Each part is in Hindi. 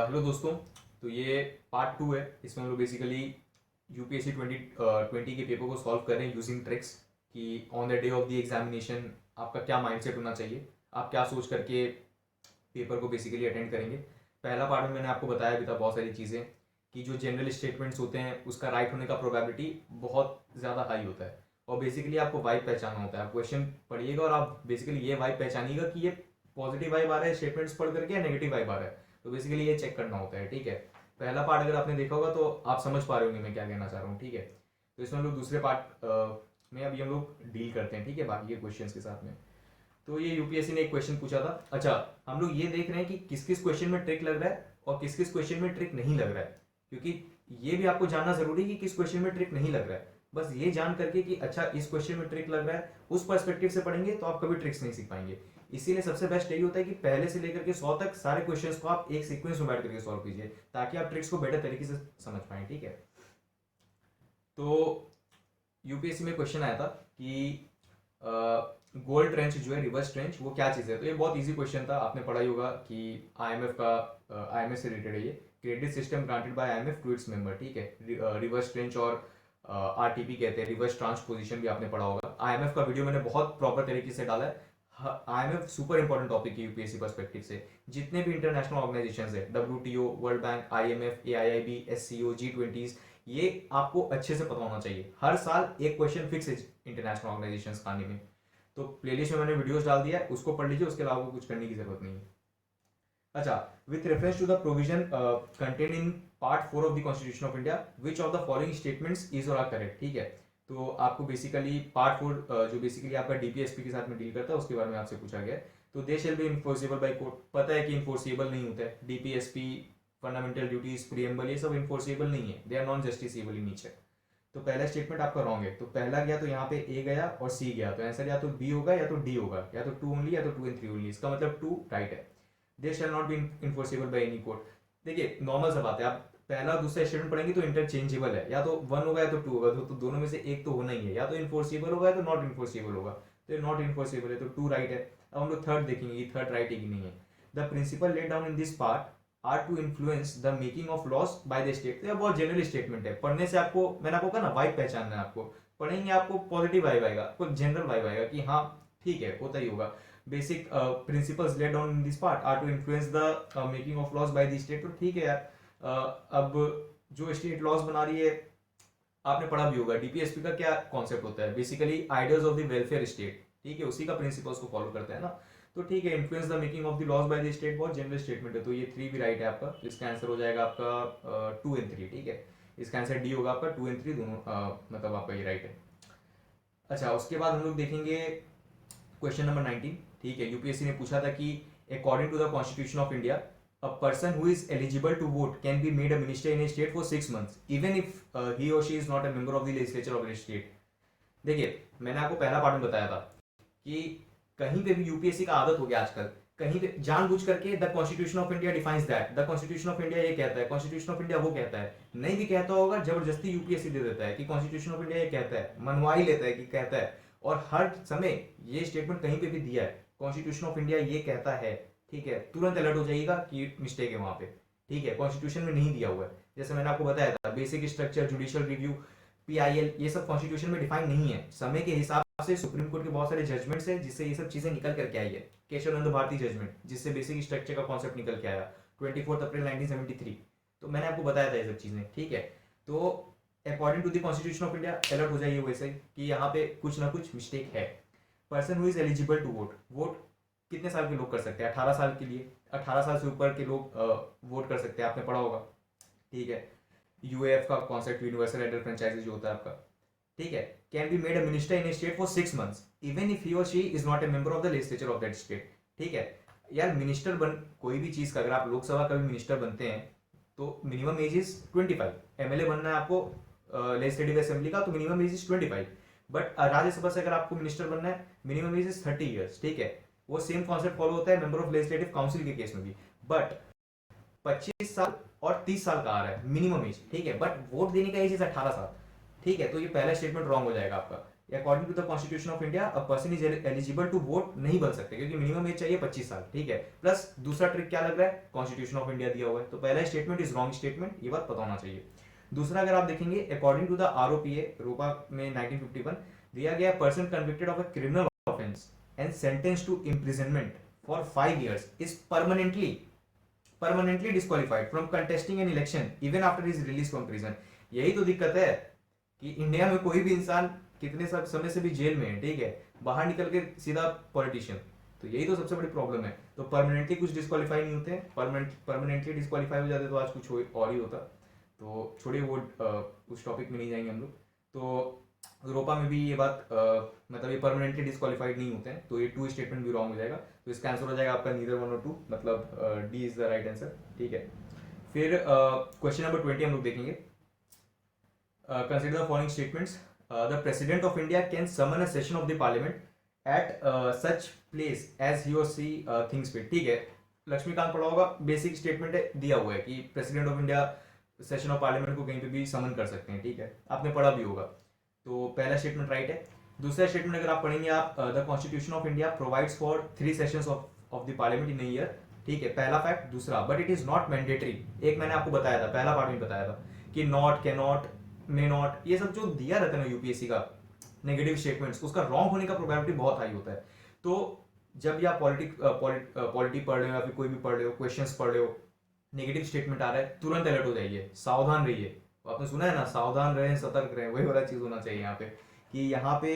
हेलो दोस्तों। तो ये पार्ट 2 है। इसमें हम लोग बेसिकली यूपीएससी 2020 के पेपर को सॉल्व कर रहे हैं यूजिंग ट्रिक्स कि on the day of the examination आपका क्या माइंडसेट होना चाहिए, आप क्या सोच करके पेपर को बेसिकली अटेंड करेंगे। पहला पार्ट में मैंने आपको बताया भी था बहुत सारी चीज़ें कि जो जनरल स्टेटमेंट्स होते हैं उसका राइट होने का प्रोबेबिलिटी बहुत ज़्यादा हाई होता है। और बेसिकली आपको वाइब पहचानना होता है। आप क्वेश्चन पढ़िएगा और आप बेसिकली ये वाइब पहचानिएगा कि ये पॉजिटिव वाइब आ रहा है स्टेटमेंट्स पढ़ करके या नेगेटिव वाइब आ रहा है। तो बेसिकली ये चेक करना होता है। ठीक है, पहला पार्ट अगर आपने देखा होगा तो आप समझ पा रहे होंगे मैं क्या कहना चाह रहा हूँ। ठीक है, तो इसमें हम लोग दूसरे पार्ट में अभी हम लोग डील करते हैं। ठीक है, बाकी के क्वेश्चंस के साथ में। तो ये यूपीएससी ने एक क्वेश्चन पूछा था। अच्छा, हम लोग ये देख रहे हैं कि किस किस क्वेश्चन में ट्रिक लग रहा है और किस किस क्वेश्चन में ट्रिक नहीं लग रहा है, क्योंकि ये भी आपको जानना जरूरी है कि किस क्वेश्चन में ट्रिक नहीं लग रहा है। बस ये जान करके कि अच्छा इस क्वेश्चन में ट्रिक लग रहा है, उस पर्सपेक्टिव से पढ़ेंगे तो आप कभी ट्रिक्स नहीं सीख पाएंगे। इसीलिए सबसे बेस्ट यही होता है कि पहले से लेकर के 100 तक सारे क्वेश्चंस को आप एक सीक्वेंस में बैठ करके सॉल्व कीजिए ताकि आप ट्रिक्स को बेटर तरीके से समझ पाए। ठीक है, तो यूपीएससी में क्वेश्चन आया था कि गोल्ड ट्रेंच जो है, रिवर्स ट्रेंच, वो क्या चीज़ है। तो ये बहुत इजी क्वेश्चन था, आपने पढ़ा ही होगा कि आईएमएफ का आईएमएफ से रिलेटेड है ये। Credit system granted by IMF to its member. ठीक है, रिवर्स ट्रेंच और आरटीपी कहते हैं, रिवर्स ट्रांसपोजिशन भी आपने पढ़ा होगा। आईएमएफ का वीडियो मैंने बहुत प्रॉपर तरीके से डाला है। आईएमएफ सुपर इंपॉर्टेंट टॉपिक है यूपीएससी पर्सपेक्टिव से। जितने भी इंटरनेशनल ऑर्गेनाइजेशंस है, WTO, world bank, IMF, AIIB, SCO, G20, ये आपको अच्छे से पता होना चाहिए। हर साल एक क्वेश्चन फिक्स है इंटरनेशनल ऑर्गेनाइजेशंस का आने में। तो प्लेलिस्ट में मैंने वीडियोस डाल दिया है, उसको पढ़ लीजिए, उसके अलावा कुछ करने की जरूरत नहीं है। अच्छा, with reference to the provision contain in part 4 of the constitution of India, which of the following statements is or are correct. ठीक है, तो आपको बेसिकली पार्ट 4 जो बेसिकली आपका डीपीएसपी के साथ में डील करता है उसके बारे में आपसे पूछा गया है। तो they shall be enforceable by court. पता है कि इन्फोर्सेबल नहीं होता है। डीपीएसपी, फंडामेंटल ड्यूटीज, प्रीएम्बल, ये सब इन्फोर्सेबल नहीं है, they are non justiciable in nature. तो पहला स्टेटमेंट आपका रॉन्ग है। तो पहला गया तो यहाँ पे ए गया और सी गया, तो आंसर या तो बी होगा या तो डी होगा, या तो 2 ओनली या तो 2 and 3 ओनली। इसका मतलब 2 राइट है। They shall not be enforceable by any court. देखिए नॉर्मल सा बात है, आप पहला और दूसरा स्टेटमेंट पढ़ेंगे तो इंटरचेंजेबल है, या तो 1 होगा या तो 2 होगा। तो दोनों में से एक तो होना ही है, या तो इन्फोर्सेबल होगा या तो नॉट इन्फोर्सेबल होगा। तो ये नॉट इन्फोर्सेबल है तो 2 राइट है। अब हम लोग थर्ड देखेंगे कि थर्ड राइट है कि नहीं है। The principle laid down in this part are to influence the making of laws by the state. तो ये बहुत जनरल स्टेटमेंट है। पढ़ने से आपको, मैंने आपको कहा ना, वाइब पहचानना है। आपको पढ़ेंगे आपको पॉजिटिव वाइब आएगा, आपको जनरल वाइब आएगा कि हाँ ठीक है, होता ही होगा। Basic principles laid down in this part are to influence the making of laws by the state. तो ठीक है यार, अब जो स्टेट लॉस बना रही है, आपने पढ़ा भी होगा डीपीएसपी का क्या कॉन्सेप्ट होता है, basically ideas of the welfare state. ठीक है, उसी का प्रिंसिपल्स को फॉलो करता है ना। तो ठीक है, influence the making of the loss by the state बहुत जनरल स्टेटमेंट है। तो ये 3 भी राइट है आपका। इसका आंसर हो जाएगा आपका 2 and 3। ठीक है, इसका आंसर डी होगा आपका। 2 and 3 दोनों मतलब आपका ये राइट है। अच्छा, उसके बाद हम लोग देखेंगे क्वेश्चन नंबर 19। ठीक है, यूपीएससी ने पूछा था कि according to the constitution of India, a person who is eligible to vote can be made a minister in a state for 6 months even if he or she is not a member of the legislature of the state। देखिए मैंने आपको पहला पार्ट में बताया था कि कहीं पे भी यूपीएससी का आदत हो गया आजकल, कहीं पे जानबूझ करके the constitution of India defines that, the constitution of India ये कहता है, कॉन्स्टिट्यूशन ऑफ इंडिया वो कहता है। नहीं भी कहता होगा, जबरदस्ती यूपीएससी दे देता है कि कॉन्स्टिट्यूशन ऑफ इंडिया ये कहता है, मनवा ही लेता है कि कहता है। और हर समय ये स्टेटमेंट कहीं पे भी दिया है, कॉन्स्टिट्यूशन ऑफ इंडिया ये कहता है। ठीक है, तुरंत अलर्ट हो जाइएगा कि मिस्टेक है वहां पे। ठीक है, कॉन्स्टिट्यूशन में नहीं दिया हुआ है। जैसे मैंने आपको बताया था, basic structure, judicial review, PIL, ये सब कॉन्स्टिट्यूशन में डिफाइन नहीं है। समय के हिसाब से सुप्रीम कोर्ट के बहुत सारे जजमेंट्स है जिससे ये सब चीजें निकल करके आई है। केशवानंद भारती जजमेंट जिससे बेसिक स्ट्रक्चर का कॉन्सेप्ट निकल के आया 24 अप्रैल 1973। तो मैंने आपको बताया था ये सब चीजें। ठीक है, तो according to the constitution of India alert हो जाइए वैसे कि यहाँ पे कुछ ना कुछ मिस्टेक है। Person who is eligible to vote, vote कितने साल के लोग कर सकते हैं? 18 साल के लिए, 18 साल से ऊपर के लोग वोट कर सकते हैं, आपने पढ़ा होगा। ठीक है, यूएएफ का कॉन्सेप्ट, यूनिवर्सल एडल्ट फ्रेंचाइजी जो होता है आपका। ठीक है, can be made a minister in a state for 6 months even if he or she is not a member of the legislature of that state. ठीक है यार, मिनिस्टर बन कोई भी चीज का, अगर आप लोकसभा का भी मिनिस्टर बनते हैं तो मिनिमम एज इज 25। एमएलए बनना है आपको लेजिस्लेटिव असेंबली का तो minimum age is 25। But Rajya Sabha से अगर आपको मिनिस्टर बनना है मिनिमम एज इज 30 ईयर्स। ठीक है, वो सेम कॉन्सेप्ट फॉलो होता है मेंबर ऑफ लेजिस्लेटिव काउंसिल के केस में भी। बट 25 साल और 30 साल का आ रहा है मिनिमम एज। ठीक है, बट वोट देने का एज इज 18 साल। ठीक है, तो ये पहला स्टेटमेंट रॉन्ग हो जाएगा आपका। According to the constitution of India a person is eligible to vote नहीं बन सकते, क्योंकि मिनिमम एज चाहिए 25 साल, ठीक है। प्लस दूसरा ट्रिक क्या लग रहा है, कॉन्स्टिट्यूशन ऑफ इंडिया दिया हुआ है, तो पहला स्टेटमेंट इज रॉन्ग स्टेटमेंट, ये बात पता होना चाहिए। दूसरा अगर आप देखेंगे अकॉर्डिंग टू द आरओपीए रोपा में 1951 दिया गया, person convicted of a criminal offence and sentence to imprisonment for 5 years is permanently disqualified from contesting an election even after his release from prison. यही तो दिक्कत है कि इंडिया में कोई भी इंसान कितने समय से भी जेल में है, ठीक है, बाहर निकल के सीधा पॉलिटिशियन, तो यही तो सबसे बड़ी प्रॉब्लम है। तो परमानेंटली कुछ डिस्क्वालीफाई नहीं होते, परमानेंटली डिस्क्वालीफाई हो जाते तो आज कुछ और ही होता। तो छोड़िए वो उस टॉपिक में नहीं जाएंगे हम लोग। तो यूरोपा में भी ये बात मतलब ये परमानेंटली डिस्क्वालीफाइड नहीं होते हैं, तो ये 2 स्टेटमेंट भी रॉन्ग हो जाएगा। तो इसका आंसर हो जाएगा आपका नीदर 1 और 2, मतलब D is the right answer, ठीक है। फिर क्वेश्चन नंबर 20 हम लोग देखेंगे। Consider the following statements. The president of India can summon a session of the parliament at such place as he or see things fit, ठीक है। लक्ष्मीकांत पढ़ा होगा, बेसिक स्टेटमेंट है, दिया हुआ है कि president of India session of parliament को कहीं पे भी समन कर सकते हैं, ठीक है, आपने पढ़ा भी होगा। तो पहला स्टेटमेंट राइट है। दूसरा स्टेटमेंट अगर आप पढ़ेंगे आप, the constitution of India provides for 3 sessions of the parliament in a year, ठीक है, पहला फैक्ट। दूसरा, but it is not mandatory, एक मैंने आपको बताया था, पहला पार्ट में बताया था कि not, can not, may not, ये सब जो दिया रहता है ना यूपीएससी का नेगेटिव स्टेटमेंट्स, उसका रॉन्ग होने का प्रोबेबिलिटी बहुत हाई होता है। तो जब भी आप पॉलिटी पढ़ रहे हो या फिर कोई भी पढ़ रहे हो, क्वेश्चंस पढ़ रहे हो, नेगेटिव स्टेटमेंट आ रहा है, तुरंत अलर्ट हो जाइए, सावधान रहिए। आपने सुना है ना, सावधान रहें, सतर्क रहें, वही वाला चीज होना चाहिए यहाँ पे, कि यहाँ पे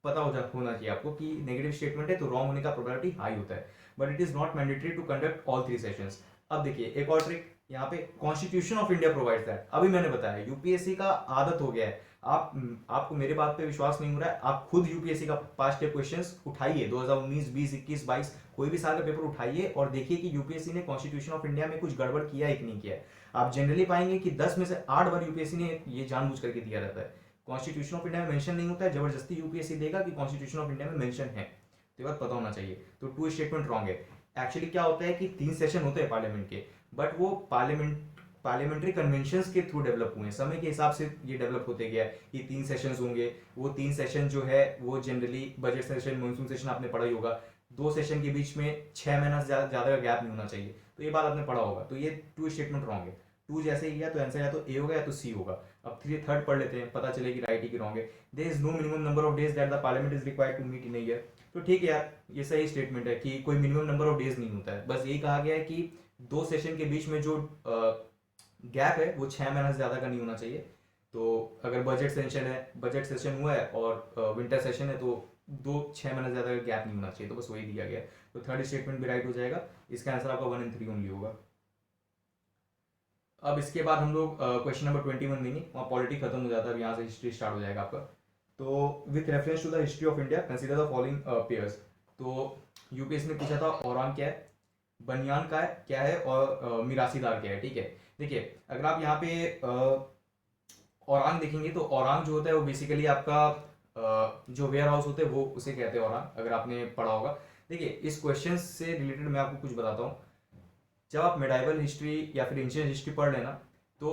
पता होना चाहिए आपको कि नेगेटिव स्टेटमेंट है तो रॉन्ग होने का प्रोबेबिलिटी हाई होता है। But it is not mandatory to conduct all 3 sessions. अब देखिए एक और ट्रिक यहाँ पे, constitution of India provides that, अभी मैंने बताया यूपीएससी का आदत हो गया है, आपको मेरे बात पे विश्वास नहीं हो रहा है, आप खुद यूपीएससी का पास्ट के क्वेश्चंस उठाइए, 2019, 20, 21, 22 कोई भी साल का पेपर उठाइए और देखिए कि यूपीएससी ने कॉन्स्टिट्यूशन ऑफ इंडिया में कुछ गड़बड़ किया है कि नहीं किया है। आप जनरली पाएंगे कि 10 में से 8 बार यूपीएससी ने ये जानबूझ करके दिया रहता है। कॉन्स्टिट्यूशन ऑफ इंडिया में मेंशन नहीं होता है, जबरदस्ती यूपीएससी देगा कि कॉन्स्टिट्यूशन ऑफ इंडिया में मेंशन है, तो ये बात पता होना चाहिए। तो 2 स्टेटमेंट रॉन्ग है। एक्चुअली क्या होता है कि 3 सेशन होते हैं पार्लियामेंट के, बट वो पार्लियामेंट्री कन्वेंशन के थ्रू डेवलप हुए हैं, समय के हिसाब से ये डेवलप होते गया है कि 3 सेशंस होंगे। वो 3 सेशन जो है वो generally budget session, monsoon session आपने पढ़ा ही होगा, 2 सेशन के बीच में 6 महीना से ज्यादा का गैप नहीं होना चाहिए, तो ये बात आपने पढ़ा होगा। तो ये 2 स्टेटमेंट रॉन्ग है। 2 जैसे ही गया तो आंसर या तो ए होगा या तो सी होगा। अब थर्ड पढ़ लेते हैं, पता चले कि राइट ही कि रॉन्ग है। There is no minimum number of days that the parliament is required to meet in a year. तो ठीक है यार, ये सही स्टेटमेंट है कि कोई मिनिमम नंबर ऑफ डेज नहीं होता है, बस यही कहा गया है कि 2 सेशन के बीच में जो गैप है वो 6 महीना से ज्यादा का नहीं होना चाहिए। तो अगर बजट सेशन हुआ है और विंटर सेशन है तो 6 महीना से ज्यादा का गैप नहीं होना चाहिए, तो बस वही दिया गया है। तो थर्ड स्टेटमेंट भी राइट हो जाएगा, इसका आंसर आपका 1 और 3 ओनली होगा। अब इसके बाद हम लोग क्वेश्चन नंबर 21 देंगे, वहाँ पॉलिटी खत्म हो जाता है, अब यहाँ से हिस्ट्री स्टार्ट हो जाएगा आपका। तो with reference to the history of India consider the following pairs. तो यूपीएससी ने पूछा था औरांग क्या है, बनियान का है क्या है, और मिरासीदार क्या है, ठीक है। देखिए अगर आप यहाँ पे औरांग देखेंगे तो औरांग जो होता है वो बेसिकली आपका जो वेयर हाउस होते हैं वो उसे कहते हैं औरांग, अगर आपने पढ़ा होगा। देखिए इस क्वेश्चन से रिलेटेड मैं आपको कुछ बताता हूँ। जब आप मेडाइवल हिस्ट्री या फिर एंशियंट हिस्ट्री पढ़ लेना तो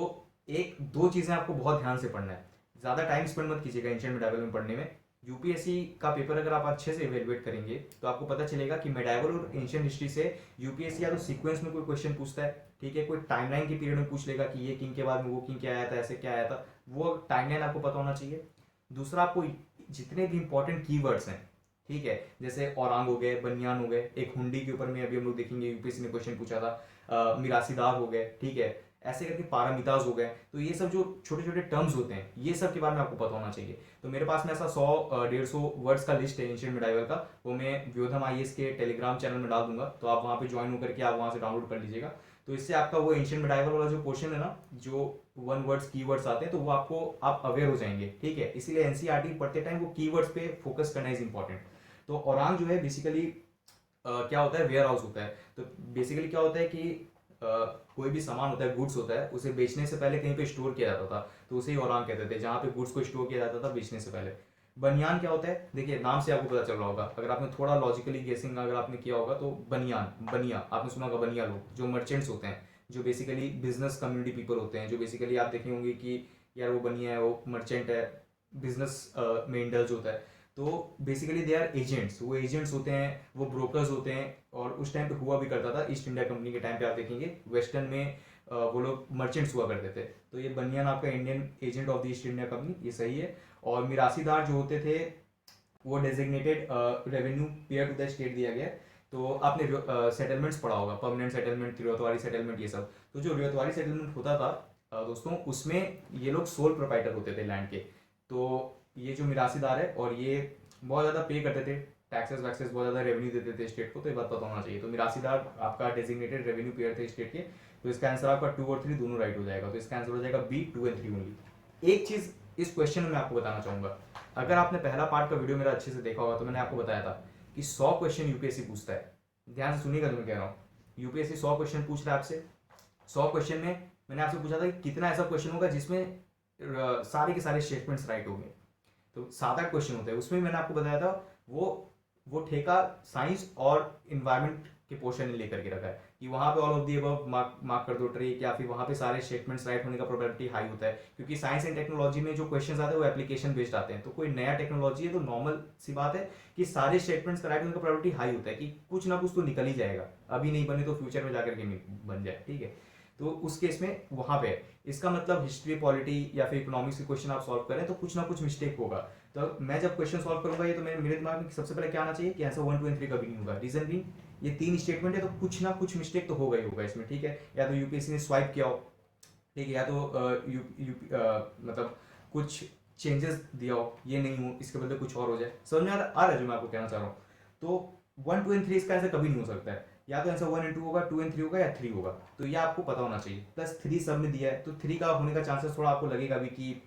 एक दो चीज़ें आपको बहुत ध्यान से पढ़ना है, ज़्यादा टाइम स्पेंड मत कीजिएगा एंशियंट मेडाइवल में पढ़ने में। यूपीएससी का पेपर अगर आप अच्छे से इवेलुएट करेंगे तो आपको पता चलेगा कि मेडाइवल और एंशियंट हिस्ट्री से यूपीएससी या तो सीक्वेंस में कोई क्वेश्चन पूछता है, ठीक है, कोई टाइमलाइन के पीरियड में पूछ लेगा कि ये किंग के बाद में वो किंग क्या आया था, ऐसे क्या आया था, वो टाइमलाइन आपको पता होना चाहिए। दूसरा, आपको जितने भी इंपॉर्टेंट कीवर्ड्स हैं, ठीक है, जैसे औरांग हो गए, बनियान हो गए, एक हुंडी के ऊपर में अभी हम लोग देखेंगे यूपीएससी ने क्वेश्चन पूछा था, मिरासीदार हो गए, ठीक है, ऐसे करके पारामिताज हो गए। तो ये सब जो छोटे छोटे टर्म्स होते हैं ये सब के बारे में आपको पता होना चाहिए। तो मेरे पास में ऐसा 100-150 वर्ड्स का लिस्ट है एंशियंट मेडाइवल का, वो मैं व्योधम आईएएस के टेलीग्राम चैनल में डाल दूंगा, तो आप वहाँ पे ज्वाइन होकर के आप वहाँ से डाउनलोड कर लीजिएगा। तो इससे आपका वो एंशियंट मेडाइवल वाला जो पोर्शन है ना, जो 1 वर्ड्स कीवर्ड्स आते हैं, तो वो आपको आप अवेयर हो जाएंगे, ठीक है। इसीलिए एनसीईआरटी पढ़ते टाइम वो कीवर्ड्स पे फोकस करना इज इंपॉर्टेंट। तो औरांग जो है बेसिकली क्या होता है, वेयर हाउस होता है। तो बेसिकली क्या होता है कि कोई भी सामान होता है, गुड्स होता है, उसे बेचने से पहले कहीं पे स्टोर किया जाता था, तो उसे ही औरांग कहते थे, जहाँ पे गुड्स को स्टोर किया जाता था बेचने से पहले। बनियान क्या होता है, देखिए नाम से आपको पता चल रहा होगा, अगर आपने थोड़ा लॉजिकली गेसिंग अगर आपने किया होगा तो बनिया आपने सुना होगा, बनिया लोग जो मर्चेंट्स होते हैं, जो बेसिकली बिजनेस कम्युनिटी पीपल होते हैं, जो बेसिकली आप देखे होंगे कि यार वो बनिया है, वो मर्चेंट है, बिजनेस में इंडल्ज होता है। तो बेसिकली दे आर एजेंट्स, वो एजेंट्स होते हैं, वो ब्रोकर्स होते हैं। और उस टाइम पे हुआ भी करता था, ईस्ट इंडिया कंपनी के टाइम पे आप देखेंगे वेस्टर्न में वो लोग मर्चेंट्स हुआ करते थे। तो ये बनियान आपका Indian agent of the East India Company, ये सही है। और मिरासीदार जो होते थे वो designated revenue payer to the state दिया गया है। तो आपने सेटलमेंट्स पढ़ा होगा, परमानेंट सेटलमेंट, रियायतवारी सेटलमेंट, ये सब। तो जो रियायतवारी सेटलमेंट होता था दोस्तों, उसमें ये लोग सोल प्रोप्राइटर होते थे लैंड के। तो ये जो मिरासीदार है, और ये बहुत ज़्यादा पे करते थे टैक्सेस वैक्सेस, बहुत ज़्यादा रेवेन्यू देते थे स्टेट को, तो ये बात पता होना चाहिए। तो मिरासीदार आपका डेजिग्नेटेड रेवेन्यू पेयर थे स्टेट के। तो इसका आंसर आपका 2 और 3 दोनों राइट हो जाएगा। तो इसका आंसर हो जाएगा बी, 2 एंड 3 ओनली। एक चीज़ इस क्वेश्चन में मैं आपको बताना चाहूँगा, अगर आपने पहला पार्ट का वीडियो मेरा अच्छे से देखा होगा तो मैंने आपको बताया था कि 100 क्वेश्चन यूपीएससी पूछता है। ध्यान से सुनिएगा जो मैं कह रहा हूँ, यूपीएससी 100 क्वेश्चन पूछ रहा है आपसे। 100 क्वेश्चन में मैंने आपसे पूछा था कि कितना ऐसा क्वेश्चन होगा जिसमें सारे के सारे स्टेटमेंट्स राइट होंगे। तो 7-8 क्वेश्चन होते हैं, उसमें मैंने आपको बताया था वो ठेका साइंस और इन्वायरमेंट के पोर्शन ने लेकर के रखा है कि वहां पे all of the above mark कर दो ट्रिक, या फिर वहां पे सारे स्टेटमेंट्स राइट होने का प्रोबेबिलिटी हाई होता है। क्योंकि साइंस एंड टेक्नोलॉजी में जो क्वेश्चंस आते हैं वो एप्लीकेशन बेस्ड आते हैं। तो कोई नया टेक्नोलॉजी है तो नॉर्मल सी बात है कि सारे स्टेटमेंट्स राइट होने का प्रोबेबिलिटी हाई होता है कि कुछ ना कुछ तो निकल ही जाएगा, अभी नहीं बने तो फ्यूचर में जाकर के बन जाए, ठीक है। तो उस केस में वहां पे इसका मतलब हिस्ट्री, पॉलिटी या फिर इकोनॉमिक्स के क्वेश्चन आप सॉल्व करें तो कुछ ना कुछ मिस्टेक होगा। तो मैं जब क्वेश्चन सॉल्व करूंगा ये, तो मेरे दिमाग में सबसे पहले क्या आना चाहिए कि आंसर 1, 2 एंड 3 कभी नहीं होगा। रीजन भी, ये 3 स्टेटमेंट है तो कुछ ना कुछ मिस्टेक तो होगा ही होगा इसमें, ठीक है। या तो यूपीएससी ने स्वाइप किया हो, ठीक है, या तो मतलब कुछ चेंजेस दिया हो, ये नहीं हो, इसके बदले कुछ और हो जाए। समझ में आ रहा है जो मैं आपको कहना चाह रहा हूँ। तो 1, 2 एंड 3 इसका आंसर कभी नहीं हो सकता है। या तो आंसर 1 एंड 2 होगा, 2 एंड 3 होगा, या 3 होगा। तो ये आपको पता होना चाहिए। प्लस 3 सब में दिया है तो 3 का होने का चांसेस थोड़ा आपको लगेगा भी कि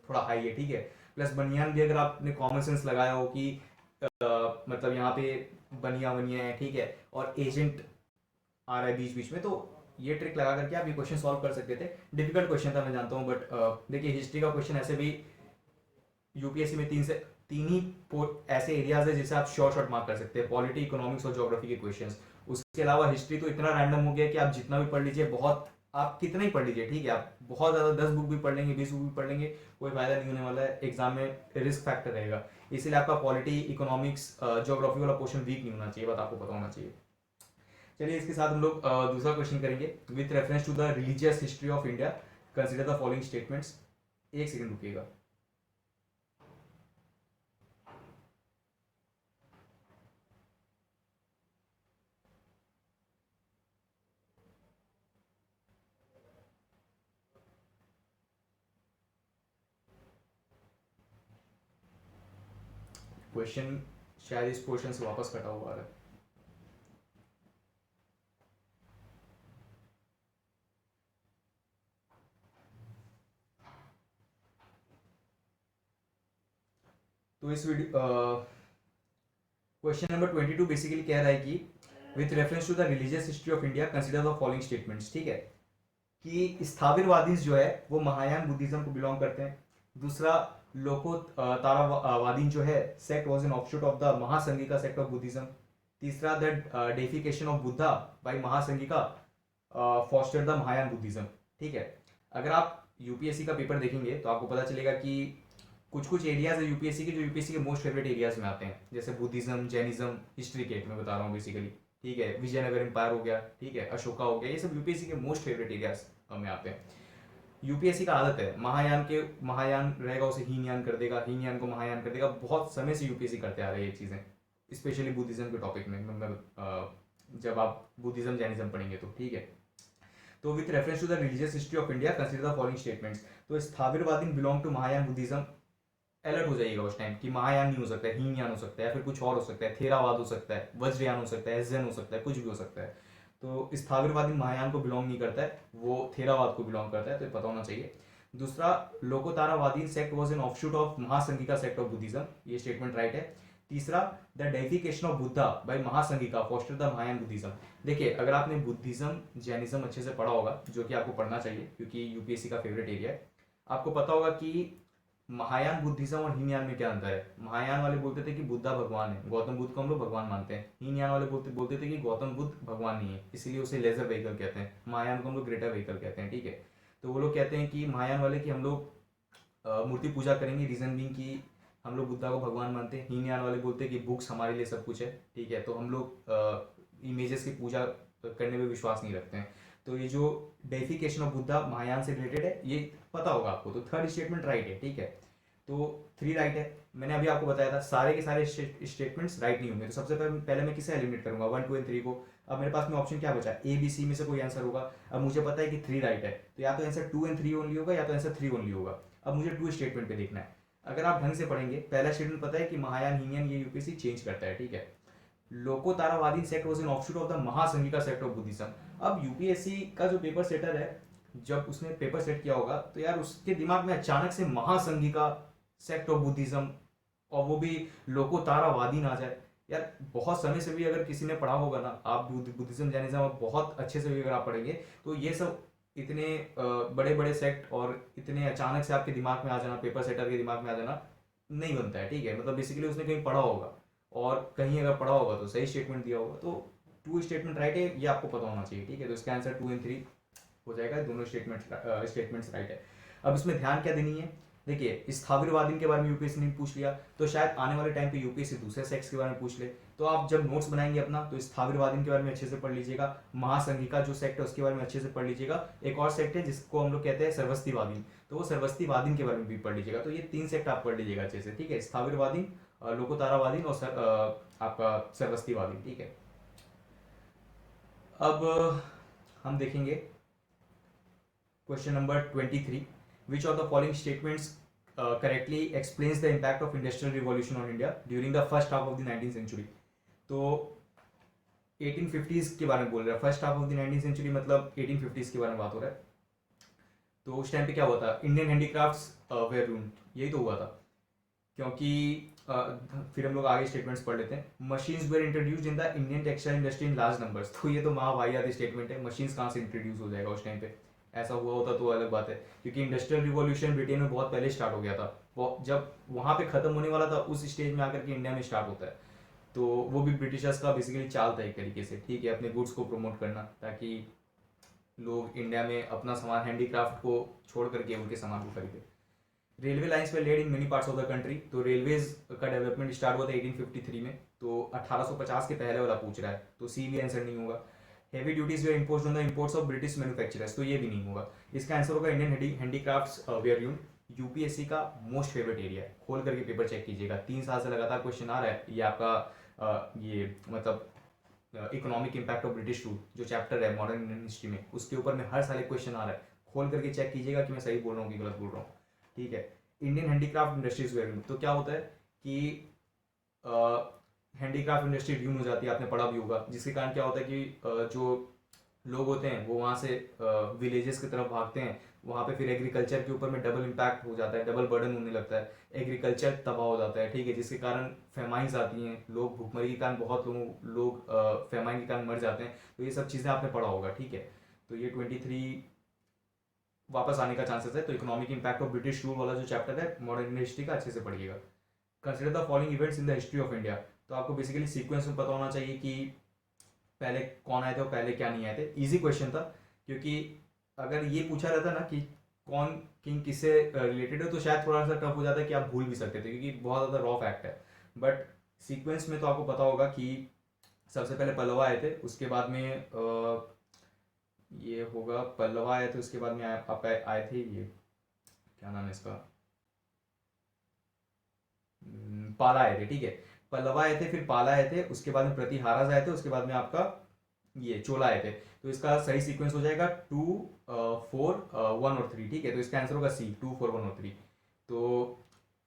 थोड़ा हाई है, ठीक है। प्लस बनियान भी अगर आपने कॉमन सेंस लगाया हो कि मतलब यहाँ पे बनिया बनिया है, ठीक है, और एजेंट आ रहा है बीच बीच में, तो ये ट्रिक लगा करके आप ये क्वेश्चन सॉल्व कर सकते थे। डिफिकल्ट क्वेश्चन था मैं जानता हूँ, बट देखिए हिस्ट्री का क्वेश्चन ऐसे भी यूपीएससी में 3 ही ऐसे एरियाज है जिसे आप शॉर्ट मार्क कर सकते हैं, पॉलिटी, इकोनॉमिक्स और ज्योग्राफी के क्वेश्चंस। उसके अलावा हिस्ट्री तो इतना रैंडम हो गया कि आप जितना भी पढ़ लीजिए, बहुत आप कितना ही पढ़ लीजिए, ठीक है, आप बहुत ज़्यादा 10 बुक भी पढ़ लेंगे, 20 बुक भी पढ़ लेंगे, कोई फायदा नहीं होने वाला है, एग्जाम में रिस्क फैक्टर रहेगा। इसलिए आपका पॉलिटी, इकोनॉमिक्स, ज्योग्राफी वाला पोर्शन वीक नहीं होना चाहिए, बात आपको पता होना चाहिए। चलिए इसके साथ हम लोग दूसरा क्वेश्चन करेंगे। With reference to the religious history of India consider the following statements. एक सेकंड रुकिएगा। क्वेश्चन शायद इस पोर्शन से वापस कटा हुआ है। तो इस वीडियो क्वेश्चन नंबर 22 बेसिकली कह रहा है कि with reference to the religious history of India consider the following statements, ठीक है, कि स्थाविरवादी जो है वो महायान बुद्धिज्म को बिलोंग करते हैं। दूसरा, लोको तारावादी जो है sect was an offshoot of the Mahasanghika sect of Buddhism. तीसरा, the deification of Buddha by Mahasanghika foster the Mahayana Buddhism, ठीक है। अगर आप यूपीएससी का पेपर देखेंगे तो आपको पता चलेगा कि कुछ कुछ एरियाज है यूपीएससी के जो यूपीएससी के मोस्ट फेवरेट एरियाज में आते हैं, जैसे बुद्धिज्म, जैनिज्म, हिस्ट्री के मैं बता रहा हूँ बेसिकली, ठीक है। विजयनगर एम्पायर हो गया, ठीक है, अशोका हो गया, ये सब यूपीएससी के मोस्ट फेवरेट एरियाज में आते हैं। यूपीएससी का आदत है महायान रहेगा उसे हीनयान कर देगा, हीनयान को महायान कर देगा। बहुत समय से यूपीएससी करते आ रहे हैं ये चीज़ें, स्पेशली बुद्धिज्म के टॉपिक में जब आप बुद्धिज्म जैनिज्म पढ़ेंगे तो, ठीक है। तो with reference to the religious history of India consider the following statements. तो Sthaviravadi belong to Mahayana Buddhism, alert हो जाइएगा उस टाइम कि महायान नहीं हो सकता है, हीनयान हो सकता है, या फिर कुछ और हो सकता है, थेरावाद हो सकता है, वज्रयान हो सकता है, जैन हो सकता है, कुछ भी हो सकता है। तो स्थाविरवादी महायान को बिलोंग नहीं करता है, वो थेरावाद को बिलोंग करता है, तो ये पता होना चाहिए। दूसरा, Lokottaravadi sect was an offshoot of Mahasanghika sect of Buddhism, ये स्टेटमेंट राइट है। तीसरा, the deification of Buddha by Mahasanghika foster the Mahayana Buddhism. देखिए अगर आपने बुद्धिज्म, जैनिज्म अच्छे से पढ़ा होगा, जो कि आपको पढ़ना चाहिए क्योंकि यूपीएससी का फेवरेट एरिया है, आपको पता होगा कि महायान बुद्धिज्म और हीनयान में क्या अंतर है। महायान वाले बोलते थे कि बुद्धा भगवान है, गौतम बुद्ध को हम लोग भगवान मानते हैं। हीनयान वाले बोलते थे कि गौतम बुद्ध भगवान नहीं है, इसीलिए उसे लेजर व्हीकल कहते हैं। महायान को हम लोग ग्रेटर व्हीकल कहते हैं, ठीक है। तो वो लोग कहते हैं कि महायान वाले कि हम लोग मूर्ति पूजा करेंगे, रीज़न बीइंग कि हम लोग बुद्धा को भगवान मानते हैं। हीनयान वाले बोलते हैं कि बुक्स हमारे लिए सब कुछ है, ठीक है। तो हम लोग इमेजेस की पूजा करने में विश्वास नहीं रखते हैं। तो ये जो डेफिकेशन ऑफ बुद्धा महायान से रिलेटेड है, ये पता होगा आपको। तो थर्ड स्टेटमेंट राइट है, ठीक है। तो 3 राइट है। मैंने अभी आपको बताया था सारे के सारे स्टेटमेंट्स राइट नहीं होंगे। तो सबसे पहले मैं किसे एलिमिनेट करूंगा, 1 2 एंड 3 को। अब मेरे पास में ऑप्शन क्या बचा, ए बी सी में से कोई आंसर होगा। अब मुझे पता है कि 3 राइट है, तो या तो आंसर 2 एंड 3 ओनली होगा, या तो आंसर 3 ओनली होगा। अब मुझे 2 स्टेटमेंट पे देखना है। अगर आप ढंग से पढ़ेंगे, पहला स्टेटमेंट पता है कि महायान हीनयान ये यूपीएससी चेंज करता है, ठीक है। Lokottaravadi sect was an offshoot of the Mahasanghika sect of Buddhism. अब यूपीएससी का जो पेपर सेटर है, जब उसने पेपर सेट किया होगा, तो यार उसके दिमाग में अचानक से महासंघिका सेक्ट ऑफ बुद्धिज्म, और वो भी लोकोतारावादी ना जाए। यार बहुत समय से भी अगर किसी ने पढ़ा होगा ना, आप बुद्धिज्म जैनिज्म बहुत अच्छे से भी अगर आप पढ़ेंगे, तो ये सब इतने बड़े बड़े सेक्ट और इतने अचानक से आपके दिमाग में आ जाना, पेपर सेटर के दिमाग में आ जाना नहीं बनता है, ठीक है। मतलब बेसिकली उसने कहीं पढ़ा होगा, और कहीं अगर पढ़ा होगा तो सही स्टेटमेंट दिया होगा। तो 2 स्टेटमेंट राइट है, ये आपको पता होना चाहिए, ठीक है। तो इसका आंसर 2 एंड 3 हो जाएगा, दोनों स्टेटमेंट्स राइट है। अब इसमें ध्यान क्या देनी है, देखिए स्थाविरवादी के बारे में यूपीएससी ने पूछ लिया, तो शायद आने वाले टाइम पे यूपीएससी दूसरे सेक्स के बारे में पूछ ले। तो आप जब नोट्स बनाएंगे अपना, तो स्थाविरवादी के बारे में अच्छे से पढ़ लीजिएगा। महासंघिका जो सेक्ट है उसके बारे में अच्छे से पढ़ लीजिएगा। एक और सेक्ट है जिसको हम लोग कहते हैं सर्वस्तिवादी, तो वो सर्वस्तिवादी के बारे में भी पढ़ लीजिएगा। तो ये 3 सेक्ट आप पढ़ लीजिएगा अच्छे से, ठीक है। स्थाविरवादी, लोकोतारावादी और आपका सर्वस्तिवादी, ठीक है। अब हम देखेंगे question number 23। Which of the following statements correctly explains the impact of industrial revolution on India during the first half of the 19th century. तो 1850s के बारे में बोल रहा है, first half of the 19th century मतलब 1850s के बारे में बात हो रहा है। तो उस टाइम पे क्या हुआ था, इंडियन हैंडीक्राफ्ट्स वेयर रूल्ड, यही तो हुआ था। क्योंकि फिर हम लोग आगे स्टेटमेंट्स पढ़ लेते हैं। Machines were introduced in the Indian textile industry in large numbers. तो ये तो महावाहियात स्टेटमेंट है, मशीन्स कहाँ से इंट्रोड्यूस हो जाएगा उस टाइम पे। ऐसा हुआ होता तो अलग बात है, क्योंकि इंडस्ट्रियल रिवॉल्यूशन ब्रिटेन में बहुत पहले स्टार्ट हो गया था। वो जब वहाँ पे खत्म होने वाला था, उस स्टेज में आकर के इंडिया में स्टार्ट होता है। तो वो भी ब्रिटिशर्स का बेसिकली चाल था एक तरीके से, ठीक है, अपने गुड्स को प्रमोट करना, ताकि लोग इंडिया में अपना सामान हैंडीक्राफ्ट को छोड़ करके उनके सामान को खरीदे। रेलवे लाइन्स पे laid in many parts of the country. तो रेलवेज का डेवलपमेंट स्टार्ट हुआ था 1853 में। तो 1850 के पहले वाला पूछ रहा है, तो सी भी आंसर नहीं होगा। Heavy duties were imposed on the imports of British manufacturers, तो ये भी नहीं होगा। इसका आंसर होगा Indian handicrafts were unit. UPSC का मोस्ट फेवरेट एरिया है, खोल करके पेपर चेक कीजिएगा। 3 साल से लगातार क्वेश्चन आ रहा है। ये आपका ये मतलब economic impact of British rule जो चैप्टर है मॉडर्न इंडियन हिस्ट्री में, उसके ऊपर में हर साल एक क्वेश्चन आ रहा है। खोल करके चेक कीजिएगा कि मैं सही बोल रहा हूँ कि गलत बोल रहा हूँ, ठीक है। इंडियन हैंडीक्राफ्ट इंडस्ट्रीज वेयर, तो क्या होता है कि हैंडीक्राफ्ट इंडस्ट्री ड्यून हो जाती है, आपने पढ़ा भी होगा। जिसके कारण क्या होता है कि जो लोग होते हैं वो वहाँ से विलेजेस की तरफ भागते हैं। वहाँ पे फिर एग्रीकल्चर के ऊपर में डबल इम्पैक्ट हो जाता है, डबल बर्डन होने लगता है, एग्रीकल्चर तबाह हो जाता है, ठीक है। जिसके कारण फेमाइंस आती हैं, लोग भूखमरी के कारण बहुत लोग फेमाइन के कारण मर जाते हैं। तो ये सब चीज़ें आपने पढ़ा होगा, ठीक है। तो ये 23 वापस आने का चांसेस है। तो economic impact of British rule वाला जो चैप्टर है मॉडर्न इंडियन हिस्ट्री का, अच्छे से पढ़िएगा। Consider the following events in the history of India. तो आपको बेसिकली सीक्वेंस में पता होना चाहिए कि पहले कौन आए थे और पहले क्या नहीं आए थे। इजी क्वेश्चन था, क्योंकि अगर ये पूछा रहता ना कि कौन किंग किससे रिलेटेड है, तो शायद थोड़ा सा टफ हो जाता है कि आप भूल भी सकते थे, क्योंकि बहुत ज़्यादा रॉ फैक्ट है। बट सीक्वेंस में तो आपको पता होगा कि सबसे पहले पल्लवा आए थे, उसके बाद में ये होगा पल्लवा आए थे, उसके बाद में आप आए थे, ये क्या नाम है इसका, पाला आए थे, ठीक है। पल्लवा आए थे, फिर पाला आए थे, उसके बाद में प्रतिहाराज आए थे, उसके बाद में आपका ये चोला आए थे। तो इसका सही सीक्वेंस हो जाएगा 2 4 1 और 3, ठीक है। तो इसका आंसर होगा सी, 2 4 1 और 3। तो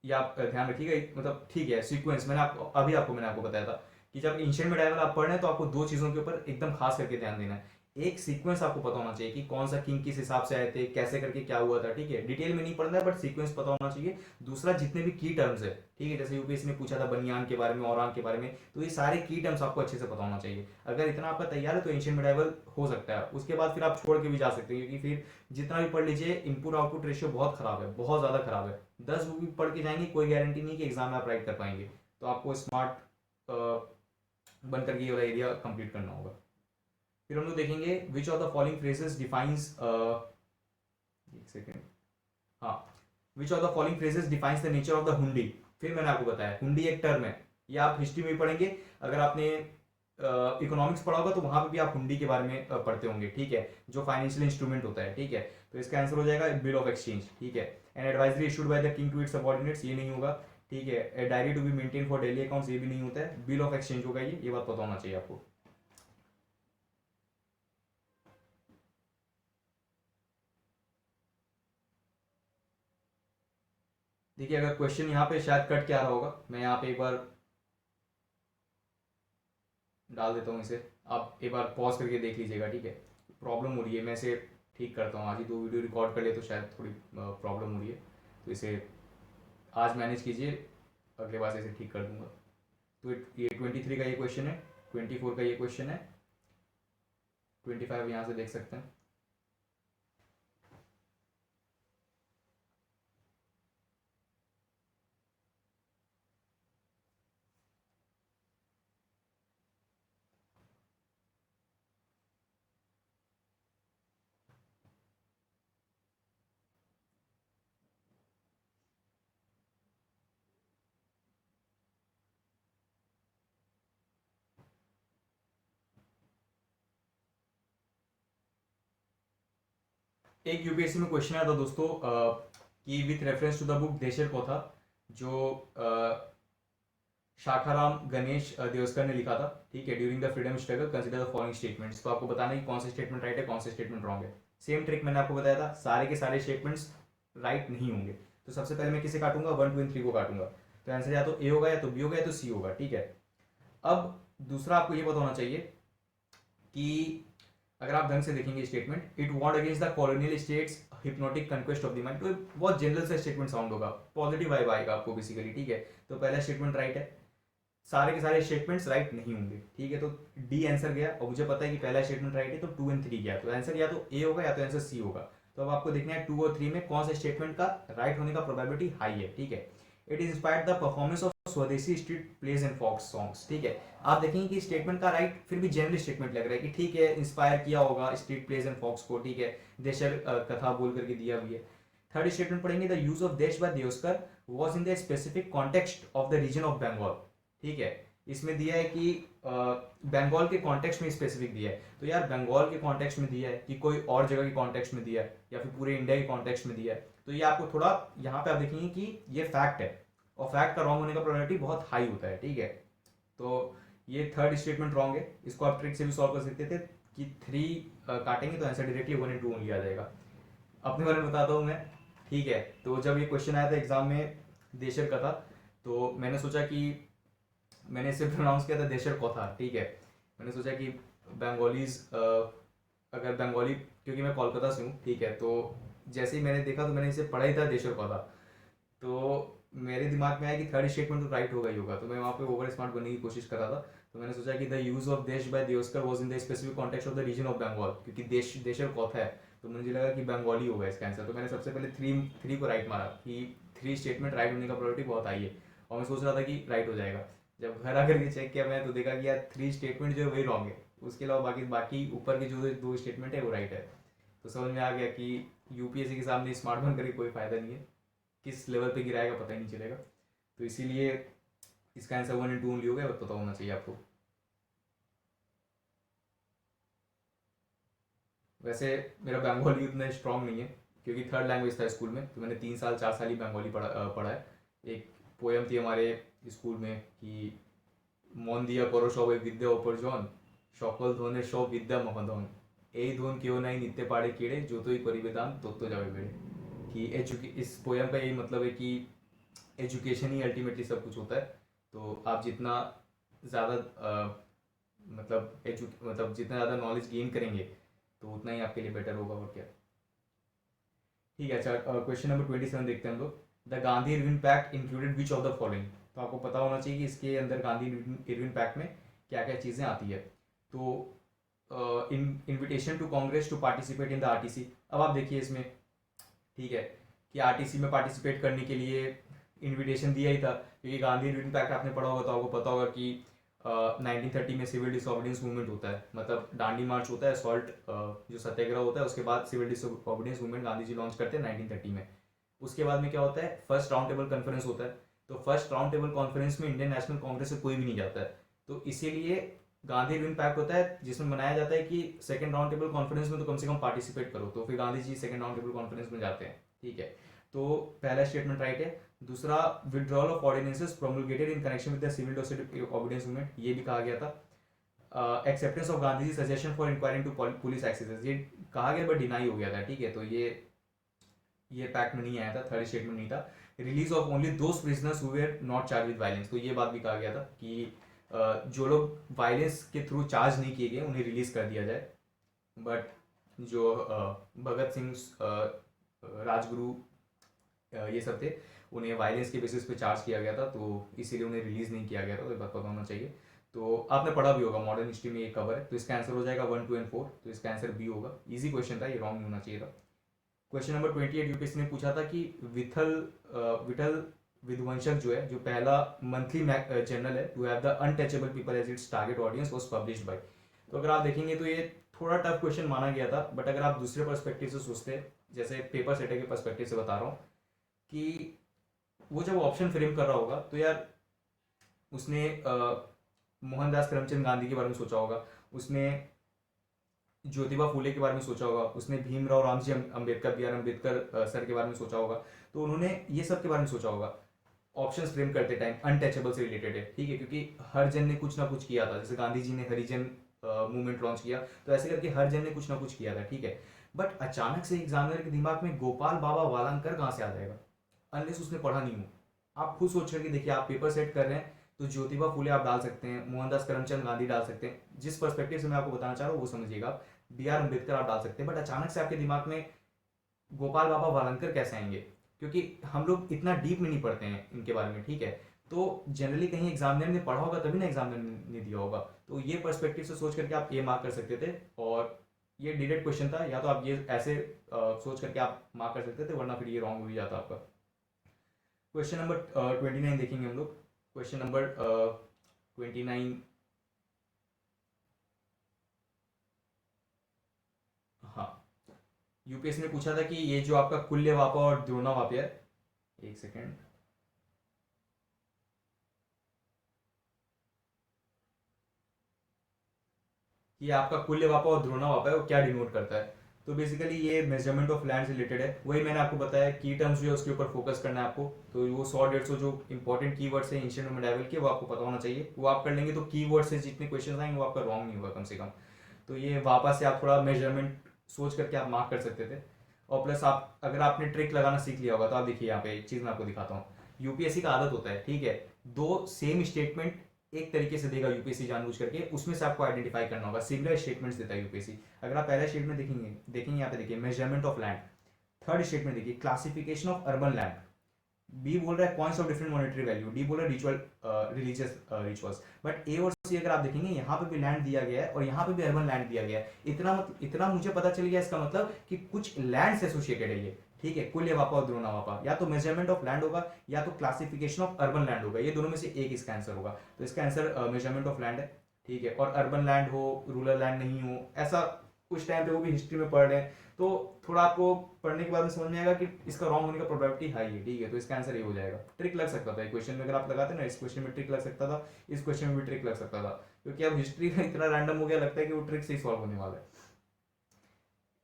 ये आप ध्यान रखिएगा, मतलब ठीक है सीक्वेंस मैंने आपको बताया था कि जब एंशिएंट मेडाइवल आप पढ़ रहे हैं, तो आपको 2 चीज़ों के ऊपर एकदम खास करके ध्यान देना है। एक सीक्वेंस आपको पता होना चाहिए कि कौन सा किंग किस हिसाब से आए थे, कैसे करके क्या हुआ था, ठीक है। डिटेल में नहीं पढ़ना है, बट सीक्वेंस पता होना चाहिए। दूसरा, जितने भी की टर्म्स है, ठीक है, जैसे यूपीएससी ने पूछा था बनियान के बारे में, औरान के बारे में, तो ये सारे की टर्म्स आपको अच्छे से पता होना चाहिए। अगर इतना आपका तैयार है तो एंशिएंट मेडाइवल हो सकता है। उसके बाद फिर आप छोड़ के भी जा सकते हैं, क्योंकि फिर जितना भी पढ़ लीजिए इनपुट आउटपुट रेशियो बहुत खराब है, बहुत ज़्यादा खराब है। 10 बुक भी पढ़ के जाएंगे, कोई गारंटी नहीं कि एग्जाम में आप राइट कर पाएंगे। तो आपको स्मार्ट बन करके ये वाला एरिया कंप्लीट करना होगा। फिर हम लोग देखेंगे विच of the following phrases defines, एक सेकेंड, हाँ, विच of the following phrases defines the nature of the हुंडी। फिर मैंने आपको बताया हुंडी एक टर्म है, ये आप हिस्ट्री में भी पढ़ेंगे, अगर आपने इकोनॉमिक्स पढ़ा होगा तो वहां पे भी आप हुंडी के बारे में पढ़ते होंगे, ठीक है, जो फाइनेंशियल इंस्ट्रूमेंट होता है, ठीक है। तो इसका आंसर हो जाएगा बिल ऑफ एक्सचेंज, ठीक है। An advisory issued by the king to its subordinates, ये नहीं होगा, ठीक है। A diary to be maintain for daily accounts, ये भी नहीं होता है। बिल ऑफ एक्सचेंज होगा ये बात पता होना चाहिए आपको। देखिए अगर क्वेश्चन यहाँ पे शायद कट के आ रहा होगा, मैं यहाँ पे एक बार डाल देता हूँ इसे, आप एक बार पॉज करके देख लीजिएगा, ठीक है। प्रॉब्लम हो रही है, मैं इसे ठीक करता हूँ, आज ही 2 वीडियो रिकॉर्ड कर ले तो शायद थोड़ी प्रॉब्लम हो रही है, तो इसे आज मैनेज कीजिए, अगले बार से इसे ठीक कर दूंगा। तो ये 23 का ये क्वेश्चन है, 24 का ये क्वेश्चन है, 25 यहाँ से देख सकते हैं। एक यूपीएससी में क्वेश्चन आया था दोस्तों कि with reference to the book देशर को था, जो शाखाराम गणेश देवस्कर ने लिखा था, ठीक है, during the freedom struggle consider the following statements. तो आपको बताना है कि कौन से स्टेटमेंट राइट है, कौन से स्टेटमेंट रॉन्ग है। सेम ट्रिक मैंने आपको बताया था, सारे के सारे स्टेटमेंट्स राइट नहीं होंगे। तो सबसे पहले मैं किसे काटूंगा, 1 2 3 को काटूंगा, तो आंसर या तो ए होगा, या तो बी होगा, या तो सी होगा, ठीक है। अब दूसरा आपको ये पता होना चाहिए कि अगर आप ढंग से देखेंगे statement, it won't against the colonial states hypnotic conquest of the mind, तो बहुत जनरल से स्टेटमेंट साउंड होगा, पॉजिटिव वाइब आएगा आपको बेसिकली, ठीक है। तो पहला स्टेटमेंट राइट है, सारे के सारे स्टेटमेंट्स राइट नहीं होंगे, ठीक है। तो डी आंसर गया, और मुझे पता है कि पहला स्टेटमेंट राइट है, तो 2 और 3 गया, तो आंसर या तो ए होगा, या तो आंसर सी होगा। तो अब आपको देखना है 2 और 3 में कौन सा स्टेटमेंट का राइट होने का प्रोबेबिलिटी हाई है, ठीक है। It is inspired the performance of swadeshi street plays and फॉक्स सॉन्ग्स, ठीक है। आप देखेंगे कि स्टेटमेंट का राइट फिर भी जनरल स्टेटमेंट लग रहा है कि ठीक है, इंस्पायर किया होगा स्ट्रीट प्लेज एंड फॉक्स को, ठीक है, देशर कथा बोल करके दिया भी है। थर्ड स्टेटमेंट पढ़ेंगे, the use of desh by Deoskar was in the specific context of the region of Bengal, ठीक है। इसमें दिया है कि बंगाल के कॉन्टेक्स्ट में स्पेसिफिक दिया है, तो यार बंगाल के कॉन्टेक्स्ट में दिया है कि कोई और जगह के कॉन्टेक्स्ट में दिया है, या फिर पूरे इंडिया के कॉन्टेक्स्ट में दिया है, तो ये आपको थोड़ा यहाँ पे आप देखेंगे कि ये फैक्ट है, और फैक्ट का रॉन्ग होने का प्रोबेबिलिटी बहुत हाई होता है, ठीक है। तो ये थर्ड स्टेटमेंट रॉन्ग है, इसको आप ट्रिक से भी सॉल्व कर सकते थे कि 3 काटेंगे तो आंसर डायरेक्टली 1 और 2 ओनली आ जाएगा। अपने बारे में बताता हूँ मैं, ठीक है। तो जब ये क्वेश्चन आया था एग्जाम में देशर का था, तो मैंने सोचा कि मैंने इसे प्रोनाउंस किया था देशर को था, ठीक है। मैंने सोचा कि बंगालीज अगर बंगाली, क्योंकि मैं कोलकाता से हूँ, ठीक है, तो जैसे ही मैंने देखा तो मैंने इसे पढ़ा ही था देशर को था, तो मेरे दिमाग में आया कि थर्ड स्टेटमेंट तो राइट होगा ही होगा, तो मैं वहाँ पे ओवर स्मार्ट बनने की कोशिश कर रहा था। तो मैंने सोचा कि the use of desh by Deoskar was in the specific context of the region of Bengal, क्योंकि देशर कौथा है, तो मुझे लगा कि बंगाली होगा इसका आंसर। तो मैंने सबसे पहले थ्री को राइट मारा कि 3 स्टेटमेंट राइट होने का प्रोबेबिलिटी बहुत हाई है, और मैं सोच रहा था कि राइट हो जाएगा। जब घर आकर के चेक किया मैं, तो देखा कि यार 3 स्टेटमेंट जो है वही रॉन्ग है, उसके अलावा बाकी बाकी ऊपर के जो 2 स्टेटमेंट है वो राइट है। तो समझ में आ गया कि यूपीएससी के सामने स्मार्ट बन करके कोई फायदा नहीं है, किस लेवल पे गिराएगा पता ही नहीं चलेगा। तो इसीलिए इसका आंसर 1 और 2 ओनली हो गया, पता होना चाहिए आपको। वैसे मेरा बंगाली उतना स्ट्रांग नहीं है, क्योंकि थर्ड लैंग्वेज था स्कूल में, तो मैंने 3 साल 4 साल ही बंगाली पढ़ा है। एक पोएम थी हमारे स्कूल में कि মন দিয়া করো সবে বিদ্যা উপার্জন সকল ধনের সব বিদ্যা মহাধন এই ধন কেউ নাই নিতে পারে কেড়ে যতই করিবে दान তত যাবে बेड़े। कि इस पोयम का यही मतलब है कि एजुकेशन ही अल्टीमेटली सब कुछ होता है। तो आप जितना ज़्यादा मतलब जितना ज़्यादा नॉलेज गेन करेंगे तो उतना ही आपके लिए बेटर होगा, और क्या। ठीक है, अच्छा क्वेश्चन नंबर 27 देखते हैं हम लोग। The Gandhi Irwin pact included which of the following. तो आपको पता होना चाहिए कि इसके अंदर गांधी इरविन पैक्ट में क्या क्या चीज़ें आती है। तो invitation to Congress to participate in the RTC. अब आप देखिए इसमें, ठीक है, कि आरटीसी में पार्टिसिपेट करने के लिए इनविटेशन दिया ही था, क्योंकि गांधी इरविन पैक्ट आपने पढ़ा होगा तो आपको पता होगा कि 1930 में सिविल डिसऑबीडियंस मूवमेंट होता है, मतलब दांडी मार्च होता है, सॉल्ट जो सत्याग्रह होता है, उसके बाद civil डिसऑबीडियंस movement Gandhi ji launch करते हैं 1930 में। उसके बाद में क्या होता है, फर्स्ट राउंड टेबल कॉन्फ्रेंस होता है। तो फर्स्ट राउंड टेबल कॉन्फ्रेंस में इंडियन नेशनल कांग्रेस से कोई भी नहीं जाता है। तो इसीलिए गांधी विन पैक्ट होता है, जिसमें मनाया जाता है कि सेकंड राउंड टेबल कॉन्फ्रेंस में तो कम से कम पार्टिसिपेट करो। तो फिर Gandhi ji second round table conference में जाते हैं, ठीक है। तो पहला स्टेटमेंट राइट है। दूसरा, withdrawal of ordinances promulgated in connection with the civil disobedience movement, ये भी कहा गया था। Acceptance of Gandhi ji suggestion for inquiring to police excesses, ये कहा गया बट डिनाई हो गया था, ठीक है। तो ये पैक्ट में नहीं आया था, थर्ड स्टेटमेंट नहीं था। Release of only those prisoners who were not charge with violence, तो ये बात भी कहा गया था कि जो लोग वायलेंस के थ्रू चार्ज नहीं किए गए उन्हें रिलीज कर दिया जाए। बट जो भगत सिंह, राजगुरु, ये सब थे, उन्हें वायलेंस के बेसिस पे चार्ज किया गया था, तो इसीलिए उन्हें रिलीज नहीं किया गया था। तो ये बात पता होना चाहिए। तो आपने पढ़ा भी होगा, मॉडर्न हिस्ट्री में ये कवर है। तो इसका आंसर हो जाएगा 1, 2 एंड 4। तो इसका आंसर बी होगा। इजी क्वेश्चन था, ये रॉन्ग नहीं होना चाहिए था। क्वेश्चन नंबर 28 यूपीएससी ने पूछा था कि विठल विध्वंसक जो है, जो पहला मंथली जर्नल है to have the untouchable people as its target audience, was published by. तो अगर आप देखेंगे तो ये थोड़ा टफ क्वेश्चन माना गया था, बट अगर आप दूसरे पर्सपेक्टिव से सोचते, जैसे पेपर सेटर के पर्सपेक्टिव से बता रहा हूँ, कि वो जब ऑप्शन फ्रेम कर रहा होगा तो यार उसने मोहनदास करमचंद गांधी के बारे में सोचा होगा, उसने ज्योतिबा फूले के बारे में सोचा होगा, उसने Bhimrao Ramji Ambedkar, B R Ambedkar sir के बारे में सोचा होगा। तो उन्होंने ये सब के बारे में सोचा होगा ऑप्शन फ्रेम करते टाइम, अनटचेबल से रिलेटेड है, ठीक है। क्योंकि हर जन ने कुछ ना कुछ किया था, जैसे गांधी जी ने हरिजन मूवमेंट लॉन्च किया, तो ऐसे करके हर जन ने कुछ ना कुछ किया था, ठीक है। बट अचानक से एग्जामिनर के दिमाग में गोपाल बाबा वालंकर कहाँ से आ जाएगा, अनलेस उसने पढ़ा नहीं हो। आप खुद सोच करके देखिए, आप पेपर सेट कर रहे हैं तो ज्योतिबा फूले आप डाल सकते हैं, मोहनदास करमचंद गांधी डाल सकते हैं, जिस पर्सपेक्टिव से मैं आपको बताना चाह रहा हूँ वो समझिएगा आप। बी आर अम्बेडकर आप डाल सकते हैं, बट अचानक से आपके दिमाग में गोपाल बाबा वालंकर कैसे आएंगे, क्योंकि हम लोग इतना डीप में नहीं पढ़ते हैं इनके बारे में, ठीक है। तो जनरली कहीं एग्जामिनर ने पढ़ा होगा तभी ना एग्जामिनर ने दिया होगा। तो ये पर्सपेक्टिव से सोच करके आप ए मार्क कर सकते थे, और ये डिरेक्ट क्वेश्चन था, या तो आप ये ऐसे सोच करके आप मार्क कर सकते थे, वरना फिर ये रॉन्ग हो ही जाता आपका। क्वेश्चन नंबर 29 देखेंगे हम लोग। क्वेश्चन नंबर 29, हाँ, यूपीएससी ने पूछा था कि ये जो आपका कुल्य वापा और द्रोणा वाप्य है, एक सेकेंड, कि आपका कुल्य वापा और द्रोणा वापा है वो क्या डिनोट करता है। तो बेसिकली ये मेजरमेंट ऑफ लैंड से रिलेटेड है, वही मैंने आपको बताया, की टर्म्स जो है उसके ऊपर फोकस करना है आपको। तो वो 100-150 जो इंपॉर्टेंट कीवर्ड्स है एंशिएंट मेडाइवल के, वो आपको पता होना चाहिए। वो आप कर लेंगे तो कीवर्ड से जितने क्वेश्चन आएंगे वो आपका रॉन्ग नहीं होगा कम से कम। तो ये वापस से आप थोड़ा मेजरमेंट सोच करके आप मार्क कर सकते थे। और प्लस आप, अगर आपने ट्रिक लगाना सीख लिया होगा, तो आप देखिए यहाँ पे एक चीज़ मैं आपको दिखाता हूँ। यूपीएससी का आदत होता है, ठीक है, दो सेम स्टेटमेंट एक तरीके से देगा यूपीएससी जानबूझ करके, उसमें से आपको आइडेंटिफाई करना होगा। सिमिलर स्टेटमेंट्स देता है यूपीएससी। अगर आप पहला स्टेटमेंट देखेंगे यहाँ पे देखिए measurement of land, third statement देखिए classification of urban land, B बोल रहा है points of different monetary value, D बोल रहा है ritual religious rituals. But A और सी अगर आप देखेंगे, यहाँ पे भी लैंड दिया गया है और यहाँ पे भी अर्बन लैंड दिया गया है। इतना मुझे पता चल गया, इसका मतलब कि कुछ लैंड से एसोसिएटेड है ये, ठीक है। कुल्य वापा और द्रोणा वापा, या तो मेजरमेंट ऑफ लैंड होगा या तो क्लासिफिकेशन ऑफ अर्बन लैंड होगा, ये दोनों में से एक इसका आंसर होगा। तो इसका आंसर मेजरमेंट ऑफ लैंड है, ठीक है। और अर्बन लैंड हो, रूरल लैंड नहीं हो, ऐसा उस टाइम पे वो भी हिस्ट्री में पढ़ रहे हैं, तो थोड़ा आपको पढ़ने के बाद में समझ में आएगा कि इसका रॉन्ग होने का प्रोबेबिलिटी हाई है, ठीक है। तो इसका आंसर ये हो जाएगा। ट्रिक लग सकता था क्वेश्चन में, अगर आप लगाते ना, इस क्वेश्चन में ट्रिक लग सकता था, इस क्वेश्चन में भी ट्रिक लग सकता था, क्योंकि अब हिस्ट्री का इतना रैंडम हो गया, लगता है कि वो ट्रिक से ही सॉल्व होने वाला है।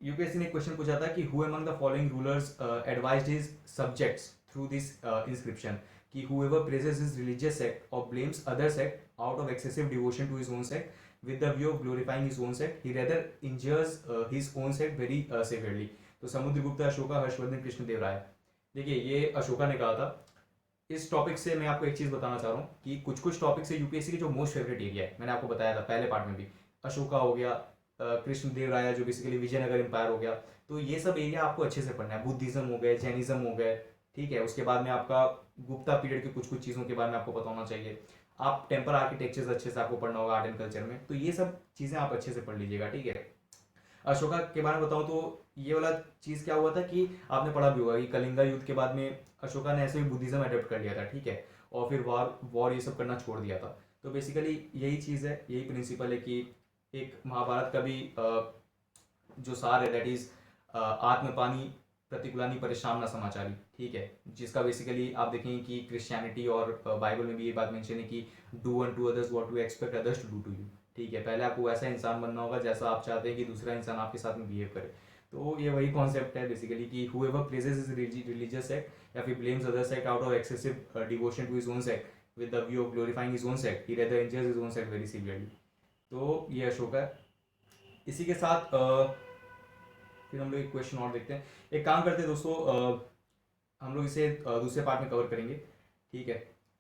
यूपीएससी ने क्वेश्चन पूछा था कि who among the following rulers advised his subjects through this inscription, कि whoever praises his religious sect or blames other sect out of excessive devotion to his own sect with the view of glorifying his own sect, he rather injures his own sect very severely. तो समुद्रगुप्त, अशोका, हर्षवर्धन, कृष्णदेव राय। देखिए ये अशोका ने कहा था। इस टॉपिक से मैं आपको एक चीज बताना चाह रहा हूँ कि कुछ कुछ टॉपिक से यूपीएससी की जो मोस्ट फेवरेट एरिया है, मैंने आपको बताया था पहले पार्ट में भी, अशोका हो गया, कृष्णदेव राय जो बेसिकली विजयनगर एम्पायर हो गया। तो ये सब एरिया आपको अच्छे से पढ़ना है। बुद्धिज्म हो गए, जैनिज्म हो गए, ठीक है। उसके बाद में आपका गुप्ता पीरियड के कुछ कुछ चीज़ों के बारे में आपको पता होना चाहिए। आप टेम्पल आर्किटेक्चर अच्छे से आपको पढ़ना होगा आर्ट एंड कल्चर में, तो ये सब चीज़ें आप अच्छे से पढ़ लीजिएगा, ठीक है। अशोका के बारे में बताऊं तो ये वाला चीज़ क्या हुआ था कि आपने पढ़ा भी होगा कि कलिंगा युद्ध के बाद में अशोका ने ऐसे भी बुद्धिज्म अडॉप्ट कर लिया था, ठीक है। और फिर वॉर ये सब करना छोड़ दिया था। तो बेसिकली यही चीज़ है, यही प्रिंसिपल है कि एक महाभारत का भी जो सार है, दैट इज आत्म पानी प्रतिकूलानी परेशान ना समाचारी, ठीक है, जिसका बेसिकली आप देखेंगे कि क्रिश्चियनिटी और बाइबल में भी ये बात मेंशन है कि do unto others what you expect others to do to you, ठीक है, पहले आपको वैसा इंसान बनना होगा जैसा आप चाहते हैं कि दूसरा इंसान आपके साथ में बिहेव करे। तो ये वही कॉन्सेप्ट है बेसिकली कि whoever praises his religious sect या फिर blames other sect out of excessive devotion to his own sect with the view of glorifying his own sect, he rather injures his own sect very severely। तो ये अशोक है। इसी के साथ फिर हम लोग एक क्वेश्चन और देखते हैं। एक काम करते हैं दोस्तों, हम लोग इसे दूसरे पार्ट में कवर करेंगे, ठीक है,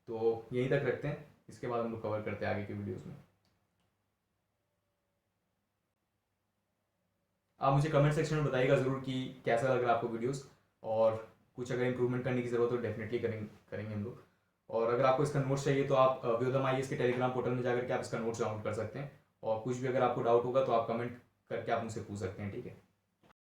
तो यहीं तक रखते हैं, इसके बाद हम लोग कवर करते हैं आगे के वीडियोस में। आप मुझे कमेंट सेक्शन में बताइएगा ज़रूर कि कैसा लग रहा है आपको वीडियोस, और कुछ अगर इंप्रूवमेंट करने की ज़रूरत हो डेफिनेटली करेंगे हम लोग। और अगर आपको इसका नोट्स चाहिए तो आप व्योदम आईएएस के टेलीग्राम पोर्टल में जाकर के आप इसका नोट्स डाउनलोड कर सकते हैं, और कुछ भी अगर आपको डाउट होगा तो आप कमेंट करके आप मुझसे पूछ सकते हैं, ठीक है।